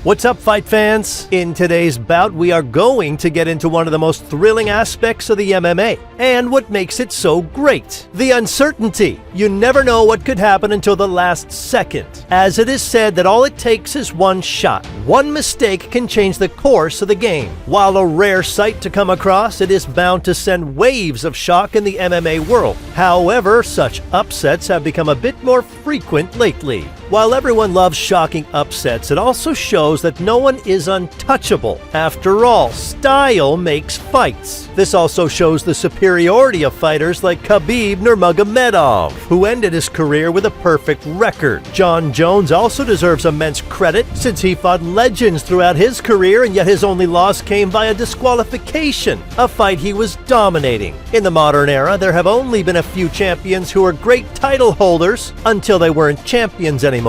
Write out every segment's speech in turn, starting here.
What's up, fight fans? In today's bout, we are going to get into one of the most thrilling aspects of the MMA, and what makes it so great: the uncertainty. You never know what could happen until the last second, as it is said that all it takes is one shot. One mistake can change the course of the game. While a rare sight to come across, it is bound to send waves of shock in the MMA world. However, such upsets have become a bit more frequent lately. While everyone loves shocking upsets, it also shows that no one is untouchable. After all, style makes fights. This also shows the superiority of fighters like Khabib Nurmagomedov, who ended his career with a perfect record. Jon Jones also deserves immense credit, since he fought legends throughout his career, and yet his only loss came via disqualification, a fight he was dominating. In the modern era, there have only been a few champions who were great title holders until they weren't champions anymore.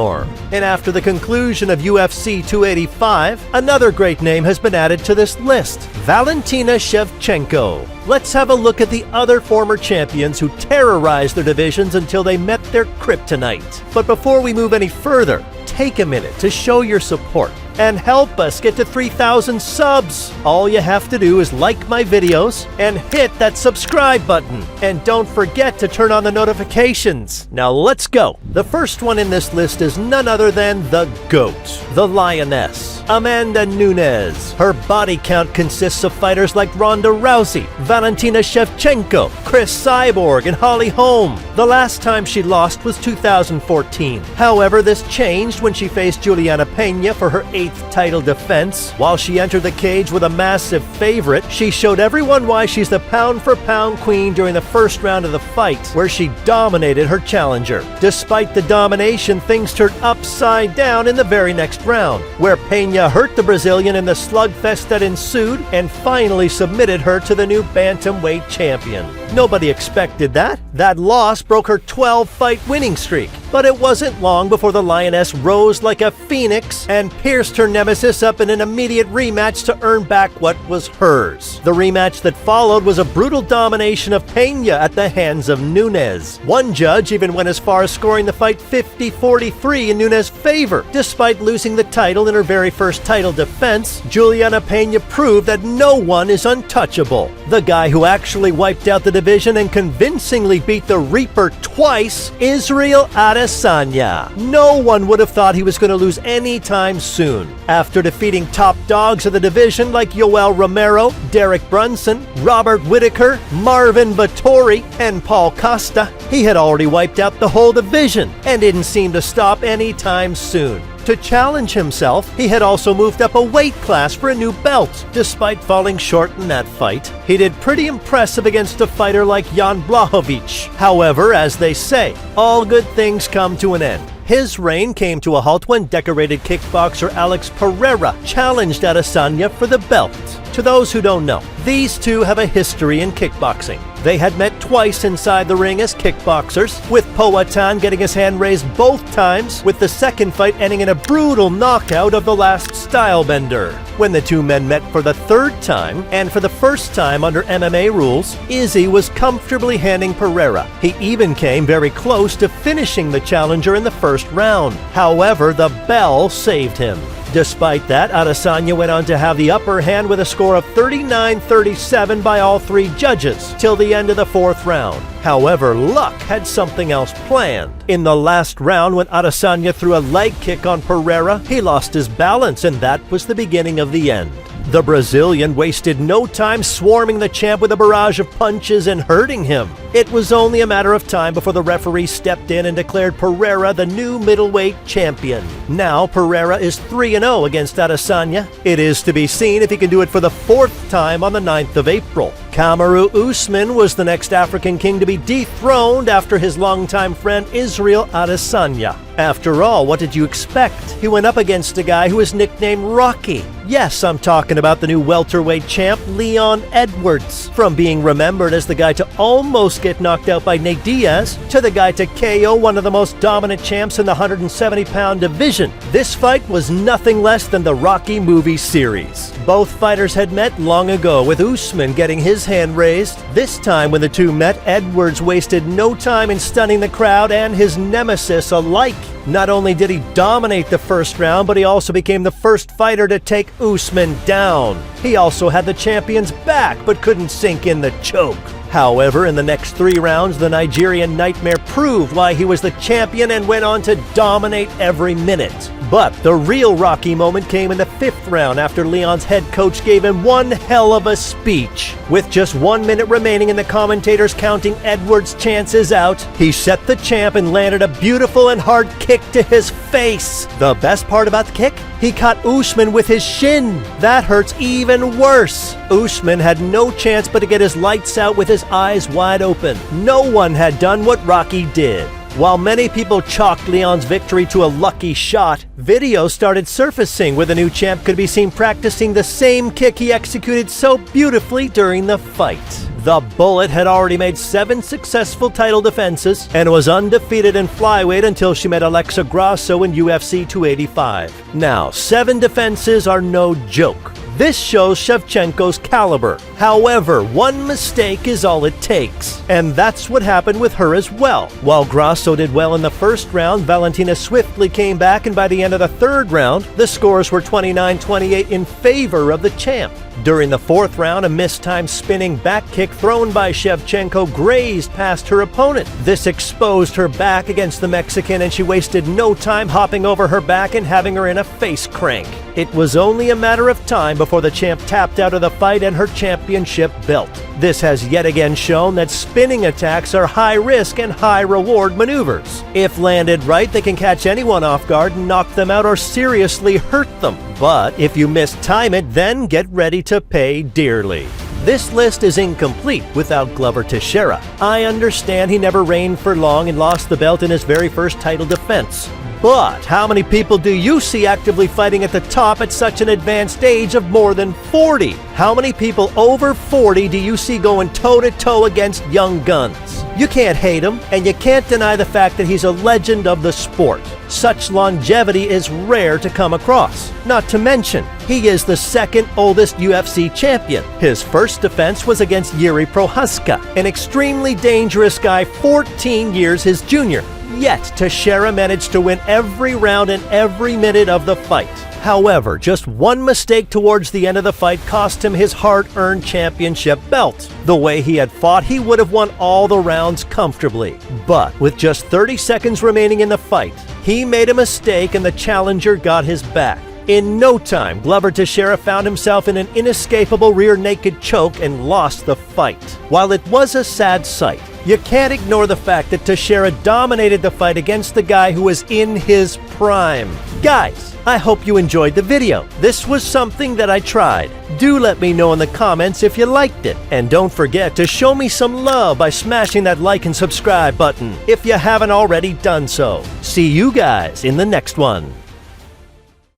And after the conclusion of UFC 285, another great name has been added to this list: Valentina Chefchenko. Let's have a look at the other former champions who terrorized their divisions until they met their kryptonite. But before we move any further, take a minute to show your support and help us get to 3,000 subs. All you have to do is like my videos and hit that subscribe button. And don't forget to turn on the notifications. Now let's go. The first one in this list is none other than the GOAT, the Lioness, Amanda Nunes. Her body count consists of fighters like Ronda Rousey, Valentina Chefchenko, Chris Cyborg, and Holly Holm. The last time she lost was 2014. However, this changed when she faced Juliana Pena for her 8th title defense. While she entered the cage with a massive favorite, she showed everyone why she's the pound-for-pound queen during the first round of the fight, where she dominated her challenger. Despite the domination, things turned upside down in the very next round, where Pena hurt the Brazilian in the slugfest that ensued and finally submitted her to the new bantamweight champion. Nobody expected that. That loss broke her 12-fight winning streak. But it wasn't long before the Lioness rose like a phoenix and pierced her nemesis up in an immediate rematch to earn back what was hers. The rematch that followed was a brutal domination of Pena at the hands of Nunes. One judge even went as far as scoring the fight 50-43 in Nunes' favor. Despite losing the title in her very first title defense, Juliana Pena proved that no one is untouchable. The guy who actually wiped out the division and convincingly beat the Reaper twice, Israel Adesanya. No one would have thought he was going to lose anytime soon. After defeating top dogs of the division like Yoel Romero, Derek Brunson, Robert Whittaker, Marvin Vettori, and Paul Costa, he had already wiped out the whole division and didn't seem to stop anytime soon. To challenge himself, he had also moved up a weight class for a new belt. Despite falling short in that fight, he did pretty impressive against a fighter like Jan Blachowicz. However, as they say, all good things come to an end. His reign came to a halt when decorated kickboxer Alex Pereira challenged Adesanya for the belt. To those who don't know, these two have a history in kickboxing. They had met twice inside the ring as kickboxers, with Powhatan getting his hand raised both times, with the second fight ending in a brutal knockout of the last stylebender. When the two men met for the third time, and for the first time under MMA rules, Izzy was comfortably handing Pereira. He even came very close to finishing the challenger in the first round. However, the bell saved him. Despite that, Adesanya went on to have the upper hand with a score of 39-37 by all three judges till the end of the fourth round. However, luck had something else planned. In the last round, when Adesanya threw a leg kick on Pereira, he lost his balance, and that was the beginning of the end. The Brazilian wasted no time swarming the champ with a barrage of punches and hurting him. It was only a matter of time before the referee stepped in and declared Pereira the new middleweight champion. Now Pereira is 3-0 against Adesanya. It is to be seen if he can do it for the fourth time on the 9th of April. Kamaru Usman was the next African king to be dethroned after his longtime friend Israel Adesanya. After all, what did you expect? He went up against a guy who is nicknamed Rocky. Yes, I'm talking about the new welterweight champ, Leon Edwards. From being remembered as the guy to almost get knocked out by Nate Diaz, to the guy to KO one of the most dominant champs in the 170-pound division, this fight was nothing less than the Rocky movie series. Both fighters had met long ago, with Usman getting his hand raised. This time when the two met, Edwards wasted no time in stunning the crowd and his nemesis alike. Not only did he dominate the first round, but he also became the first fighter to take Usman down. He also had the champion's back, but couldn't sink in the choke. However, in the next 3 rounds, the Nigerian Nightmare proved why he was the champion and went on to dominate every minute. But the real Rocky moment came in the 5th round after Leon's head coach gave him one hell of a speech. With just 1 minute remaining and the commentators counting Edwards' chances out, he set the champ and landed a beautiful and hard kick to his face. The best part about the kick? He caught Usman with his shin. That hurts even worse. Usman had no chance but to get his lights out with his eyes wide open. No one had done what Rocky did. While many people chalked Leon's victory to a lucky shot, videos started surfacing where the new champ could be seen practicing the same kick he executed so beautifully during the fight. The Bullet had already made 7 successful title defenses and was undefeated in flyweight until she met Alexa Grasso in UFC 285. Now, 7 defenses are no joke. This shows Shevchenko's caliber. However, one mistake is all it takes. And that's what happened with her as well. While Grasso did well in the first round, Valentina swiftly came back, and by the end of the 3rd round, the scores were 29-28 in favor of the champ. During the 4th round, a mistimed spinning back kick thrown by Shevchenko grazed past her opponent. This exposed her back against the Mexican, and she wasted no time hopping over her back and having her in a face crank. It was only a matter of time before the champ tapped out of the fight and her championship belt. This has yet again shown that spinning attacks are high-risk and high-reward maneuvers. If landed right, they can catch anyone off guard and knock them out or seriously hurt them. But if you mistime it, then get ready to pay dearly. This list is incomplete without Glover Teixeira. I understand he never reigned for long and lost the belt in his very first title defense. But how many people do you see actively fighting at the top at such an advanced age of more than 40? How many people over 40 do you see going toe-to-toe against young guns? You can't hate him, and you can't deny the fact that he's a legend of the sport. Such longevity is rare to come across. Not to mention, he is the 2nd oldest UFC champion. His first defense was against Yuri Prohaska, an extremely dangerous guy 14 years his junior. Yet, Teixeira managed to win every round and every minute of the fight. However, just one mistake towards the end of the fight cost him his hard-earned championship belt. The way he had fought, he would have won all the rounds comfortably. But with just 30 seconds remaining in the fight, he made a mistake and the challenger got his back. In no time, Glover Teixeira found himself in an inescapable rear naked choke and lost the fight. While it was a sad sight, you can't ignore the fact that Teixeira dominated the fight against the guy who was in his prime. Guys, I hope you enjoyed the video. This was something that I tried. Do let me know in the comments if you liked it. And don't forget to show me some love by smashing that like and subscribe button if you haven't already done so. See you guys in the next one.